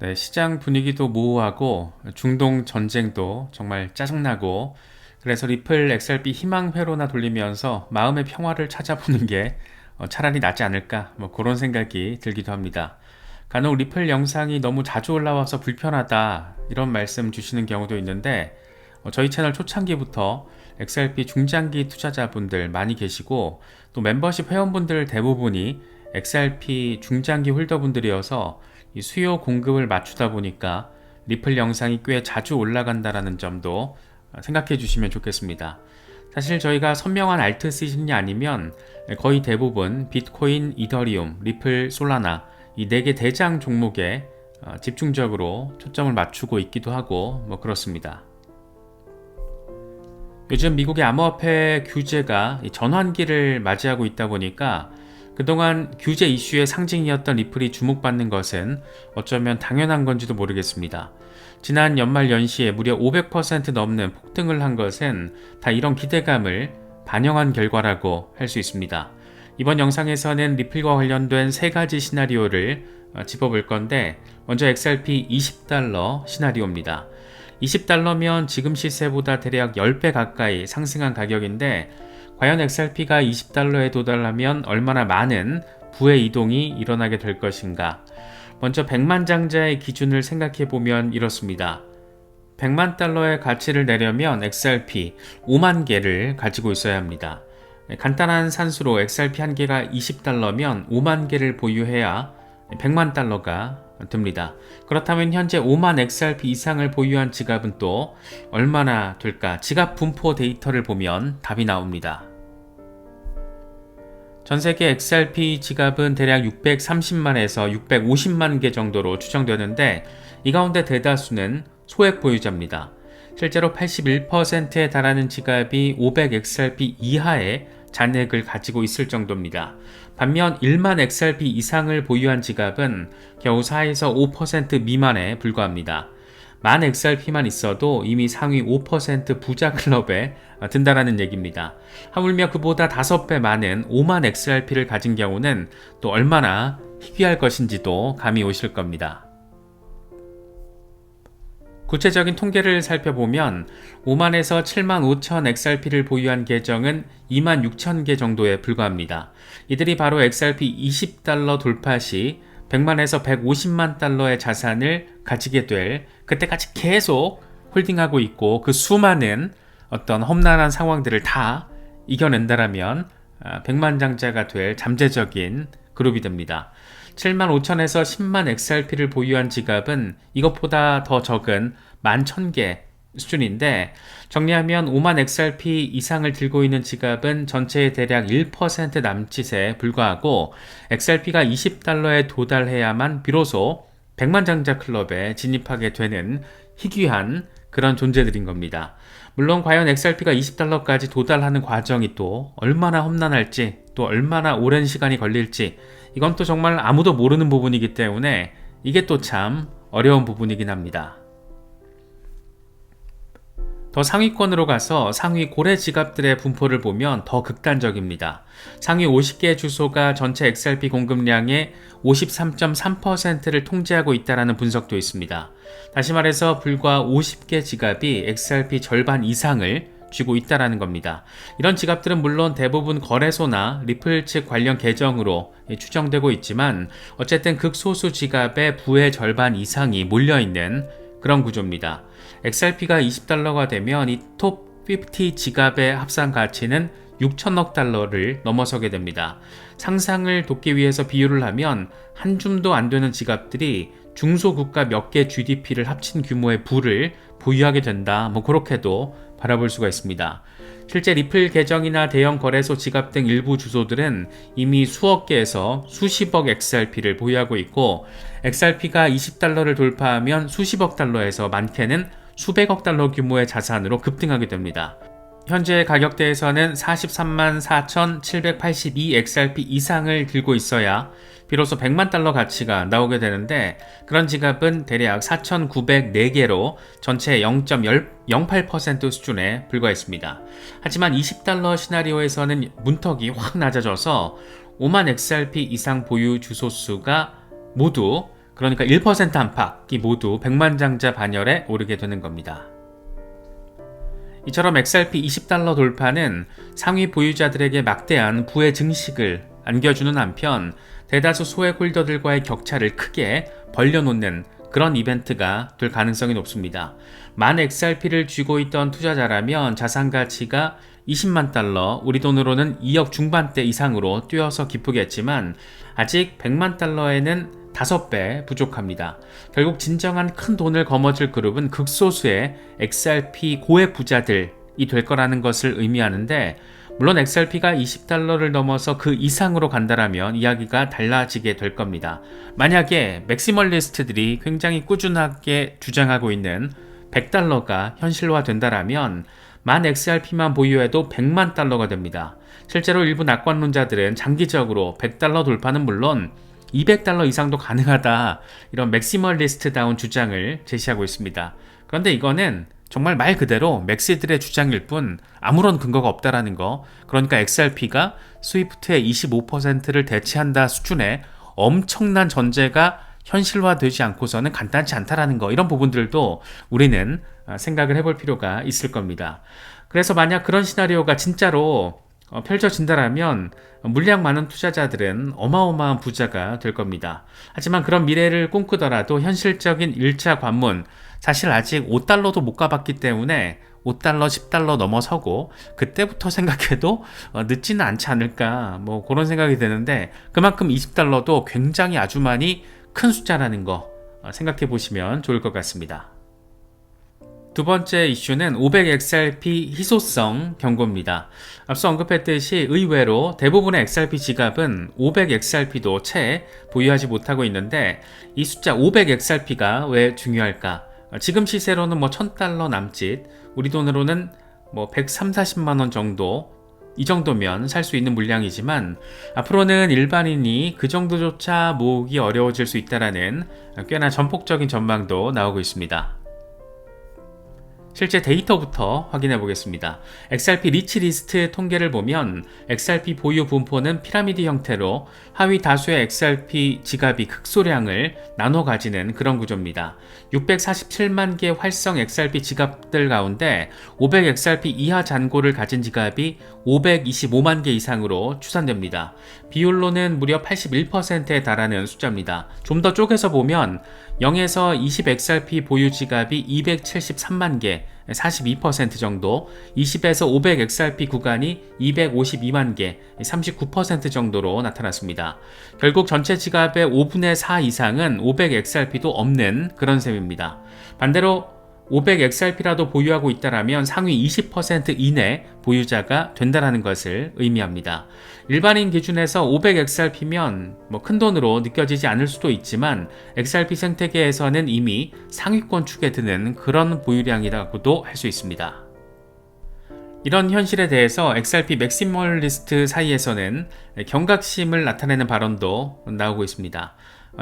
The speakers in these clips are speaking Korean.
네, 시장 분위기도 모호하고 중동 전쟁도 정말 짜증나고 그래서 리플 XRP 희망회로나 돌리면서 마음의 평화를 찾아보는 게 차라리 낫지 않을까 뭐 그런 생각이 들기도 합니다. 간혹 리플 영상이 너무 자주 올라와서 불편하다 이런 말씀 주시는 경우도 있는데 저희 채널 초창기부터 XRP 중장기 투자자분들 많이 계시고 또 멤버십 회원분들 대부분이 XRP 중장기 홀더분들이어서 이 수요 공급을 맞추다 보니까 리플 영상이 꽤 자주 올라간다라는 점도 생각해 주시면 좋겠습니다. 사실 저희가 선명한 알트 시즌이 아니면 거의 대부분 비트코인, 이더리움, 리플, 솔라나 이 4개 대장 종목에 집중적으로 초점을 맞추고 있기도 하고 뭐 그렇습니다. 요즘 미국의 암호화폐 규제가 전환기를 맞이하고 있다 보니까 그동안 규제 이슈의 상징이었던 리플이 주목받는 것은 어쩌면 당연한 건지도 모르겠습니다. 지난 연말 연시에 무려 500% 넘는 폭등을 한 것은 다 이런 기대감을 반영한 결과라고 할 수 있습니다. 이번 영상에서는 리플과 관련된 3가지 시나리오를 짚어볼 건데 먼저 XRP 20달러 시나리오입니다. 20달러면 지금 시세보다 대략 10배 가까이 상승한 가격인데 과연 XRP가 20달러에 도달하면 얼마나 많은 부의 이동이 일어나게 될 것인가? 먼저 100만 장자의 기준을 생각해보면 이렇습니다. 100만 달러의 가치를 내려면 XRP 5만 개를 가지고 있어야 합니다. 간단한 산수로 XRP 한 개가 20달러면 5만 개를 보유해야 100만 달러가 듭니다. 그렇다면 현재 5만 XRP 이상을 보유한 지갑은 또 얼마나 될까? 지갑 분포 데이터를 보면 답이 나옵니다. 전세계 XRP 지갑은 대략 630만에서 650만 개 정도로 추정되는데 이 가운데 대다수는 소액 보유자입니다. 실제로 81%에 달하는 지갑이 500 XRP 이하의 잔액을 가지고 있을 정도입니다. 반면 1만 XRP 이상을 보유한 지갑은 겨우 4에서 5% 미만에 불과합니다. 만 XRP만 있어도 이미 상위 5% 부자 클럽에 든다라는 얘기입니다. 하물며 그보다 5배 많은 5만 XRP를 가진 경우는 또 얼마나 희귀할 것인지도 감이 오실 겁니다. 구체적인 통계를 살펴보면 5만에서 7만 5천 XRP를 보유한 계정은 2만 6천 개 정도에 불과합니다. 이들이 바로 XRP 20달러 돌파 시 100만에서 150만 달러의 자산을 가지게 될 그때까지 계속 홀딩하고 있고 그 수많은 어떤 험난한 상황들을 다 이겨낸다라면 100만 장자가 될 잠재적인 그룹이 됩니다. 7만 5천에서 10만 XRP를 보유한 지갑은 이것보다 더 적은 11,000개 수준인데 정리하면 5만 XRP 이상을 들고 있는 지갑은 전체의 대략 1% 남짓에 불과하고 XRP가 20달러에 도달해야만 비로소 100만 장자 클럽에 진입하게 되는 희귀한 그런 존재들인 겁니다. 물론 과연 XRP가 20달러까지 도달하는 과정이 또 얼마나 험난할지 또 얼마나 오랜 시간이 걸릴지 이건 또 정말 아무도 모르는 부분이기 때문에 이게 또 참 어려운 부분이긴 합니다. 더 상위권으로 가서 상위 고래 지갑들의 분포를 보면 더 극단적입니다. 상위 50개 주소가 전체 XRP 공급량의 53.3%를 통제하고 있다는 분석도 있습니다. 다시 말해서 불과 50개 지갑이 XRP 절반 이상을 쥐고 있다는 겁니다. 이런 지갑들은 물론 대부분 거래소나 리플 측 관련 계정으로 추정되고 있지만 어쨌든 극소수 지갑의 부의 절반 이상이 몰려있는 그런 구조입니다. XRP가 20달러가 되면 이 톱 50 지갑의 합산 가치는 6천억 달러를 넘어서게 됩니다. 상상을 돕기 위해서 비유를 하면 한 줌도 안 되는 지갑들이 중소국가 몇 개 GDP를 합친 규모의 부를 보유하게 된다. 뭐 그렇게도 바라볼 수가 있습니다. 실제 리플 계정이나 대형 거래소 지갑 등 일부 주소들은 이미 수억 개에서 수십억 XRP를 보유하고 있고 XRP가 20달러를 돌파하면 수십억 달러에서 많게는 수백억 달러 규모의 자산으로 급등하게 됩니다. 현재 가격대에서는 43만 4,782 XRP 이상을 들고 있어야 비로소 100만 달러 가치가 나오게 되는데 그런 지갑은 대략 4,904개로 전체 0.08% 수준에 불과했습니다. 하지만 20달러 시나리오에서는 문턱이 확 낮아져서 5만 XRP 이상 보유 주소 수가 모두 그러니까 1% 안팎이 모두 백만장자 반열에 오르게 되는 겁니다. 이처럼 XRP 20달러 돌파는 상위 보유자들에게 막대한 부의 증식을 안겨주는 한편 대다수 소액 홀더들과의 격차를 크게 벌려놓는 그런 이벤트가 될 가능성이 높습니다. 만 XRP를 쥐고 있던 투자자라면 자산 가치가 20만 달러, 우리 돈으로는 2억 중반대 이상으로 뛰어서 기쁘겠지만 아직 100만 달러에는 5배 부족합니다. 결국 진정한 큰 돈을 거머쥘 그룹은 극소수의 XRP 고액 부자들이 될 거라는 것을 의미하는데, 물론 XRP가 20달러를 넘어서 그 이상으로 간다라면 이야기가 달라지게 될 겁니다. 만약에 맥시멀리스트들이 굉장히 꾸준하게 주장하고 있는 100달러가 현실화 된다라면 만 XRP만 보유해도 100만 달러가 됩니다. 실제로 일부 낙관론자들은 장기적으로 100달러 돌파는 물론 200달러 이상도 가능하다, 이런 맥시멀리스트다운 주장을 제시하고 있습니다. 그런데 이거는 정말 말 그대로 맥시들의 주장일 뿐 아무런 근거가 없다라는 거, 그러니까 XRP가 스위프트의 25%를 대체한다 수준의 엄청난 전제가 현실화되지 않고서는 간단치 않다라는 거, 이런 부분들도 우리는 생각을 해볼 필요가 있을 겁니다. 그래서 만약 그런 시나리오가 진짜로 펼쳐진다라면 물량 많은 투자자들은 어마어마한 부자가 될 겁니다. 하지만 그런 미래를 꿈꾸더라도 현실적인 1차 관문, 사실 아직 5달러도 못 가봤기 때문에 5달러, 10달러 넘어서고 그때부터 생각해도 늦지는 않지 않을까, 뭐 그런 생각이 드는데, 그만큼 20달러도 굉장히 아주 많이 큰 숫자라는 거 생각해 보시면 좋을 것 같습니다. 두 번째 이슈는 500XRP 희소성 경고입니다. 앞서 언급했듯이 의외로 대부분의 XRP 지갑은 500XRP도 채 보유하지 못하고 있는데, 이 숫자 500XRP가 왜 중요할까? 지금 시세로는 뭐 1000달러 남짓, 우리 돈으로는 뭐 130~40만원 정도, 이 정도면 살 수 있는 물량이지만 앞으로는 일반인이 그 정도조차 모으기 어려워질 수 있다는 꽤나 전폭적인 전망도 나오고 있습니다. 실제 데이터부터 확인해 보겠습니다. XRP 리치 리스트 통계를 보면 XRP 보유 분포는 피라미드 형태로 하위 다수의 XRP 지갑이 극소량을 나눠 가지는 그런 구조입니다. 647만 개 활성 XRP 지갑들 가운데 500XRP 이하 잔고를 가진 지갑이 525만 개 이상으로 추산됩니다. 비율로는 무려 81%에 달하는 숫자입니다. 좀 더 쪼개서 보면 0에서 20XRP 보유 지갑이 273만 개, 42% 정도, 20에서 500XRP 구간이 252만 개, 39% 정도로 나타났습니다. 결국 전체 지갑의 5분의 4 이상은 500XRP도 없는 그런 셈입니다. 반대로 500XRP라도 보유하고 있다라면 상위 20% 이내 보유자가 된다는 것을 의미합니다. 일반인 기준에서 500XRP면 뭐 큰 돈으로 느껴지지 않을 수도 있지만 XRP 생태계에서는 이미 상위권 축에 드는 그런 보유량이라고도 할 수 있습니다. 이런 현실에 대해서 XRP 맥시멀리스트 사이에서는 경각심을 나타내는 발언도 나오고 있습니다.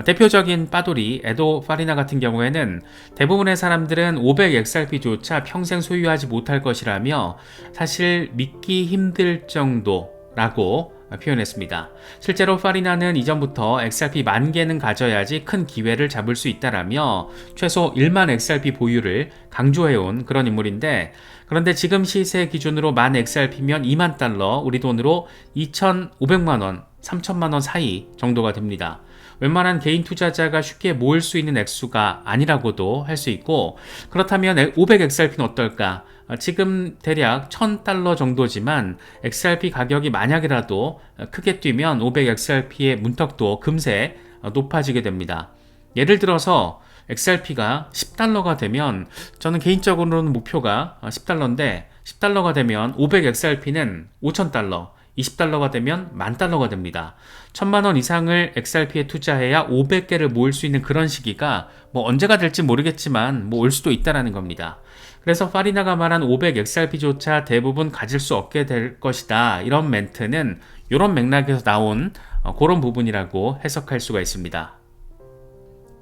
대표적인 빠돌이 에도 파리나 같은 경우에는 대부분의 사람들은 500XRP조차 평생 소유하지 못할 것이라며 사실 믿기 힘들 정도라고 표현했습니다. 실제로 파리나는 이전부터 XRP 10,000개는 가져야지 큰 기회를 잡을 수 있다라며 최소 1만 XRP 보유를 강조해온 그런 인물인데, 그런데 지금 시세 기준으로 10,000 XRP면 2만 달러, 우리 돈으로 2,500만원, 3,000만원 사이 정도가 됩니다. 웬만한 개인 투자자가 쉽게 모을 수 있는 액수가 아니라고도 할 수 있고, 그렇다면 500XRP는 어떨까? 지금 대략 1,000달러 정도지만 XRP 가격이 만약이라도 크게 뛰면 500XRP의 문턱도 금세 높아지게 됩니다. 예를 들어서 XRP가 10달러가 되면, 저는 개인적으로는 목표가 10달러인데 10달러가 되면 500XRP는 5,000달러, 20달러가 되면 10,000달러가 됩니다. 1,000만원 이상을 XRP에 투자해야 500개를 모을 수 있는 그런 시기가 뭐 언제가 될지 모르겠지만 뭐 올 수도 있다는 겁니다. 그래서 파리나가 말한 500XRP조차 대부분 가질 수 없게 될 것이다, 이런 멘트는 이런 맥락에서 나온 그런 부분이라고 해석할 수가 있습니다.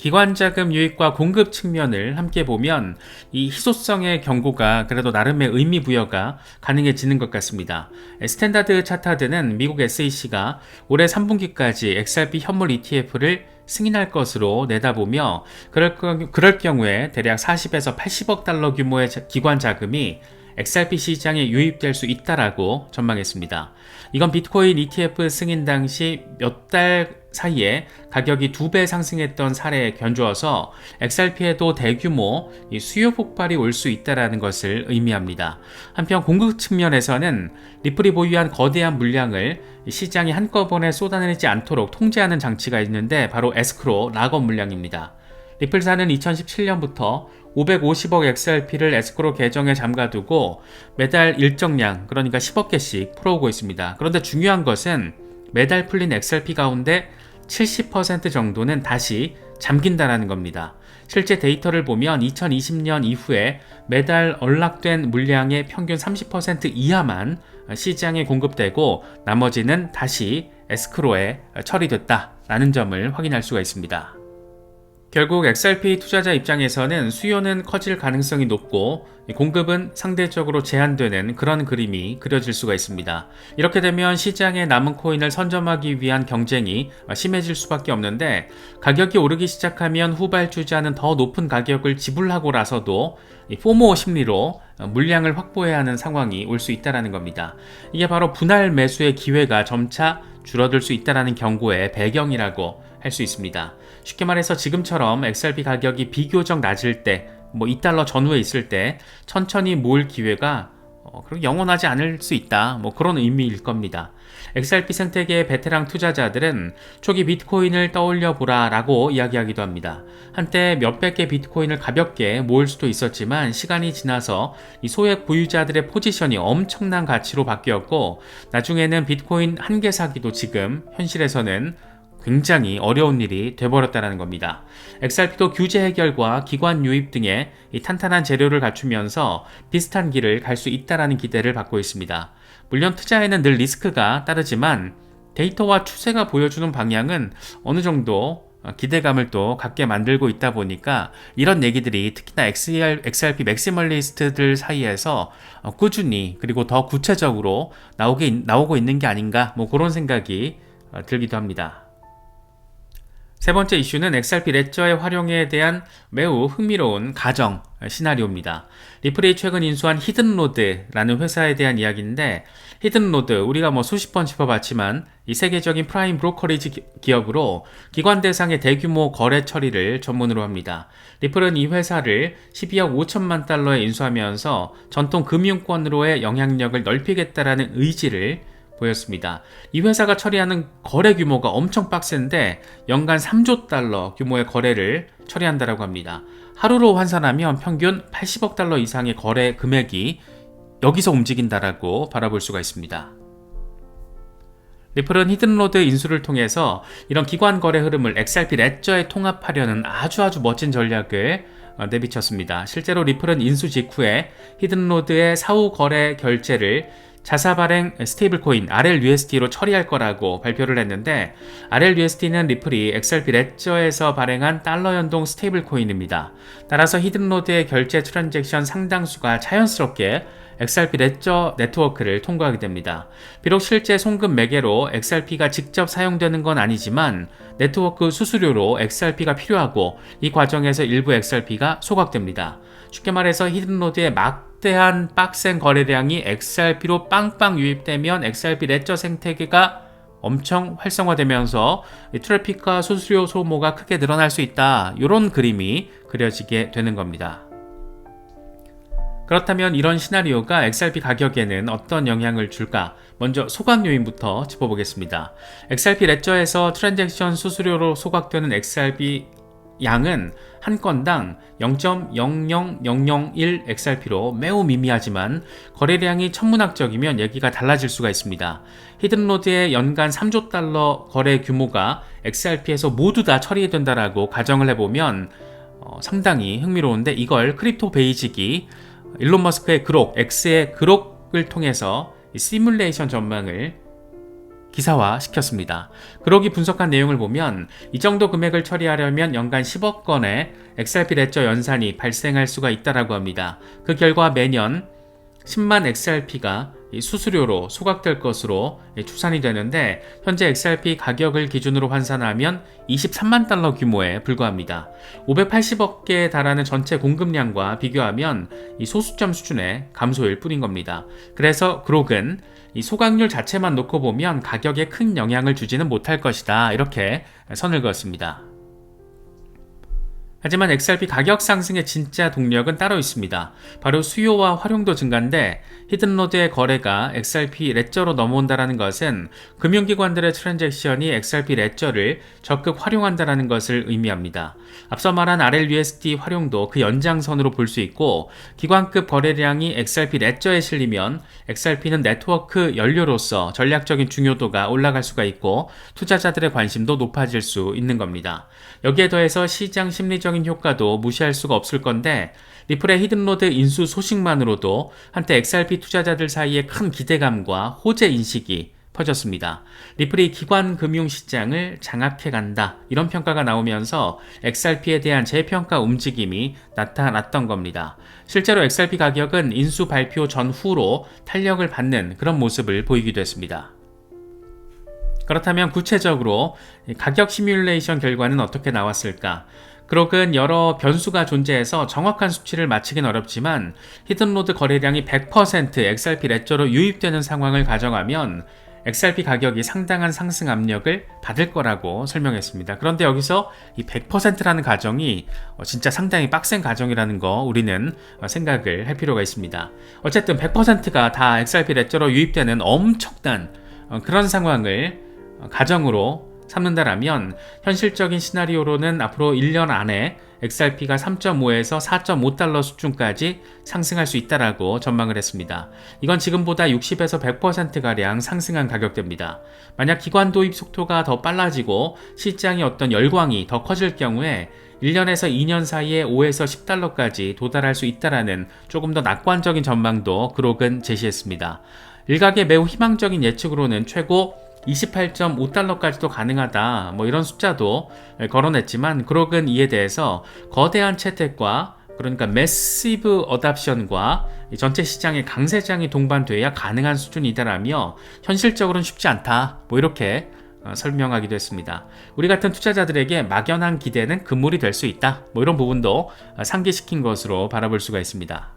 기관 자금 유입과 공급 측면을 함께 보면 이 희소성의 경고가 그래도 나름의 의미 부여가 가능해지는 것 같습니다. 스탠다드 차타드는 미국 SEC가 올해 3분기까지 XRP 현물 ETF를 승인할 것으로 내다보며 그럴 경우에 대략 40에서 80억 달러 규모의 기관 자금이 XRP 시장에 유입될 수 있다라고 전망했습니다. 이건 비트코인 ETF 승인 당시 몇 달 사이에 가격이 2배 상승했던 사례에 견주어서 XRP에도 대규모 수요 폭발이 올 수 있다는 것을 의미합니다. 한편 공급 측면에서는 리플이 보유한 거대한 물량을 시장이 한꺼번에 쏟아내지 않도록 통제하는 장치가 있는데 바로 에스크로 락업 물량입니다. 리플사는 2017년부터 550억 XRP를 에스크로 계정에 잠가두고 매달 일정량, 그러니까 10억 개씩 풀어오고 있습니다. 그런데 중요한 것은 매달 풀린 XRP 가운데 70% 정도는 다시 잠긴다는 겁니다. 실제 데이터를 보면 2020년 이후에 매달 언락된 물량의 평균 30% 이하만 시장에 공급되고 나머지는 다시 에스크로에 처리됐다라는 점을 확인할 수가 있습니다. 결국 XRP 투자자 입장에서는 수요는 커질 가능성이 높고 공급은 상대적으로 제한되는 그런 그림이 그려질 수가 있습니다. 이렇게 되면 시장에 남은 코인을 선점하기 위한 경쟁이 심해질 수밖에 없는데 가격이 오르기 시작하면 후발주자는 더 높은 가격을 지불하고 나서도 포모 심리로 물량을 확보해야 하는 상황이 올 수 있다는 겁니다. 이게 바로 분할 매수의 기회가 점차 줄어들 수 있다는 경고의 배경이라고 할 수 있습니다. 쉽게 말해서 지금처럼 XRP 가격이 비교적 낮을 때, $2 전후에 있을 때 천천히 모을 기회가 영원하지 않을 수 있다. 그런 의미일 겁니다. XRP 생태계의 베테랑 투자자들은 초기 비트코인을 떠올려 보라 라고 이야기하기도 합니다. 한때 몇백 개 비트코인을 가볍게 모을 수도 있었지만 시간이 지나서 이 소액 보유자들의 포지션이 엄청난 가치로 바뀌었고 나중에는 비트코인 한 개 사기도 지금 현실에서는 굉장히 어려운 일이 돼버렸다는 겁니다. XRP도 규제 해결과 기관 유입 등의 이 탄탄한 재료를 갖추면서 비슷한 길을 갈 수 있다는 기대를 받고 있습니다. 물론 투자에는 늘 리스크가 따르지만 데이터와 추세가 보여주는 방향은 어느 정도 기대감을 또 갖게 만들고 있다 보니까 이런 얘기들이 특히나 XRP 맥시멀리스트들 사이에서 꾸준히 그리고 더 구체적으로 나오고 있는 게 아닌가 그런 생각이 들기도 합니다. 세 번째 이슈는 XRP 레저의 활용에 대한 매우 흥미로운 가정 시나리오입니다. 리플이 최근 인수한 히든로드라는 회사에 대한 이야기인데 히든로드 우리가 수십 번 짚어봤지만 이 세계적인 프라임 브로커리지 기업으로 기관 대상의 대규모 거래 처리를 전문으로 합니다. 리플은 이 회사를 12억 5천만 달러에 인수하면서 전통 금융권으로의 영향력을 넓히겠다라는 의지를 보였습니다. 이 회사가 처리하는 거래 규모가 엄청 빡센데 연간 3조 달러 규모의 거래를 처리한다고 합니다. 하루로 환산하면 평균 80억 달러 이상의 거래 금액이 여기서 움직인다라고 바라볼 수가 있습니다. 리플은 히든로드 인수를 통해서 이런 기관 거래 흐름을 XRP 레저에 통합하려는 아주 멋진 전략을 내비쳤습니다. 실제로 리플은 인수 직후에 히든로드의 사후 거래 결제를 자사 발행 스테이블 코인 RLUSD로 처리할 거라고 발표를 했는데 RLUSD는 리플이 XRP 레저에서 발행한 달러 연동 스테이블 코인입니다. 따라서 히든로드의 결제 트랜잭션 상당수가 자연스럽게 XRP 레저 네트워크를 통과하게 됩니다. 비록 실제 송금 매개로 XRP가 직접 사용되는 건 아니지만 네트워크 수수료로 XRP가 필요하고 이 과정에서 일부 XRP가 소각됩니다. 쉽게 말해서 히든로드의 막대한 빡센 거래량이 XRP로 빵빵 유입되면 XRP 레저 생태계가 엄청 활성화되면서 트래픽과 수수료 소모가 크게 늘어날 수 있다. 이런 그림이 그려지게 되는 겁니다. 그렇다면 이런 시나리오가 XRP 가격에는 어떤 영향을 줄까? 먼저 소각 요인부터 짚어보겠습니다. XRP 레저에서 트랜잭션 수수료로 소각되는 XRP 양은 한 건당 0.00001 XRP로 매우 미미하지만 거래량이 천문학적이면 얘기가 달라질 수가 있습니다. 히든로드의 연간 3조 달러 거래 규모가 XRP에서 모두 다 처리된다라고 가정을 해보면 상당히 흥미로운데 이걸 크립토 베이직이 일론 머스크의 그록, X의 그록을 통해서 시뮬레이션 전망을 기사화 시켰습니다. 그러기 분석한 내용을 보면 이 정도 금액을 처리하려면 연간 10억 건의 XRP 레저 연산이 발생할 수가 있다라고 합니다. 그 결과 매년 10만 XRP가 수수료로 소각될 것으로 추산이 되는데 현재 XRP 가격을 기준으로 환산하면 23만 달러 규모에 불과합니다. 580억 개에 달하는 전체 공급량과 비교하면 이 소수점 수준의 감소일 뿐인 겁니다. 그래서 그록은 이 소각률 자체만 놓고 보면 가격에 큰 영향을 주지는 못할 것이다, 이렇게 선을 그었습니다. 하지만 XRP 가격 상승의 진짜 동력은 따로 있습니다. 바로 수요와 활용도 증가인데 히든로드의 거래가 XRP 레저로 넘어온다는 것은 금융기관들의 트랜잭션이 XRP 레저를 적극 활용한다는 것을 의미합니다. 앞서 말한 RLUSD 활용도 그 연장선으로 볼 수 있고 기관급 거래량이 XRP 레저에 실리면 XRP는 네트워크 연료로서 전략적인 중요도가 올라갈 수가 있고 투자자들의 관심도 높아질 수 있는 겁니다. 여기에 더해서 시장 심리적인 효과도 무시할 수가 없을 건데 리플의 히든로드 인수 소식만으로도 한때 XRP 투자자들 사이에 큰 기대감과 호재 인식이 퍼졌습니다. 리플이 기관 금융 시장을 장악해 간다, 이런 평가가 나오면서 XRP에 대한 재평가 움직임이 나타났던 겁니다. 실제로 XRP 가격은 인수 발표 전후로 탄력을 받는 그런 모습을 보이기도 했습니다. 그렇다면 구체적으로 가격 시뮬레이션 결과는 어떻게 나왔을까? 그록은 여러 변수가 존재해서 정확한 수치를 맞히긴 어렵지만 히든로드 거래량이 100% XRP 레저로 유입되는 상황을 가정하면 XRP 가격이 상당한 상승 압력을 받을 거라고 설명했습니다. 그런데 여기서 이 100%라는 가정이 진짜 상당히 빡센 가정이라는 거 우리는 생각을 할 필요가 있습니다. 어쨌든 100%가 다 XRP 레저로 유입되는 엄청난 그런 상황을 가정으로 삼는다라면 현실적인 시나리오로는 앞으로 1년 안에 XRP가 3.5에서 4.5달러 수준까지 상승할 수 있다라고 전망을 했습니다. 이건 지금보다 60에서 100%가량 상승한 가격대입니다. 만약 기관 도입 속도가 더 빨라지고 시장의 어떤 열광이 더 커질 경우에 1년에서 2년 사이에 5에서 10달러까지 도달할 수 있다라는 조금 더 낙관적인 전망도 그록은 제시했습니다. 일각의 매우 희망적인 예측으로는 최고 28.5달러까지도 가능하다, 이런 숫자도 거론했지만 그록은 이에 대해서 거대한 채택과 그러니까 매시브 어답션과 전체 시장의 강세장이 동반돼야 가능한 수준이다라며 현실적으로는 쉽지 않다, 이렇게 설명하기도 했습니다. 우리 같은 투자자들에게 막연한 기대는 금물이 될 수 있다, 이런 부분도 상기시킨 것으로 바라볼 수가 있습니다.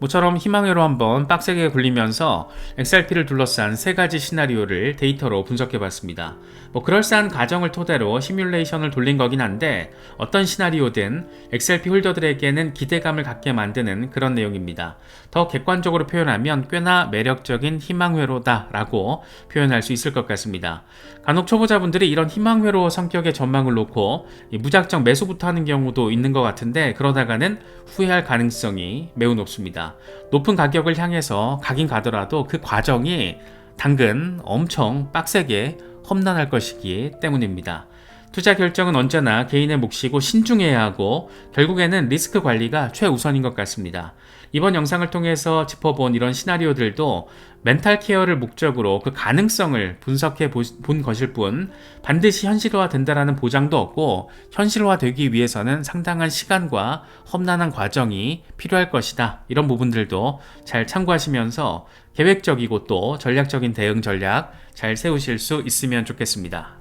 모처럼 희망회로 한번 빡세게 굴리면서 XRP를 둘러싼 세 가지 시나리오를 데이터로 분석해봤습니다. 그럴싸한 가정을 토대로 시뮬레이션을 돌린 거긴 한데 어떤 시나리오든 XRP 홀더들에게는 기대감을 갖게 만드는 그런 내용입니다. 더 객관적으로 표현하면 꽤나 매력적인 희망회로다 라고 표현할 수 있을 것 같습니다. 간혹 초보자분들이 이런 희망회로 성격의 전망을 놓고 무작정 매수부터 하는 경우도 있는 것 같은데 그러다가는 후회할 가능성이 매우 높습니다. 높은 가격을 향해서 가긴 가더라도 그 과정이 당근 엄청 빡세게 험난할 것이기 때문입니다. 투자 결정은 언제나 개인의 몫이고 신중해야 하고 결국에는 리스크 관리가 최우선인 것 같습니다. 이번 영상을 통해서 짚어본 이런 시나리오들도 멘탈 케어를 목적으로 그 가능성을 분석해 본 것일 뿐 반드시 현실화 된다라는 보장도 없고 현실화 되기 위해서는 상당한 시간과 험난한 과정이 필요할 것이다. 이런 부분들도 잘 참고하시면서 계획적이고 또 전략적인 대응 전략 잘 세우실 수 있으면 좋겠습니다.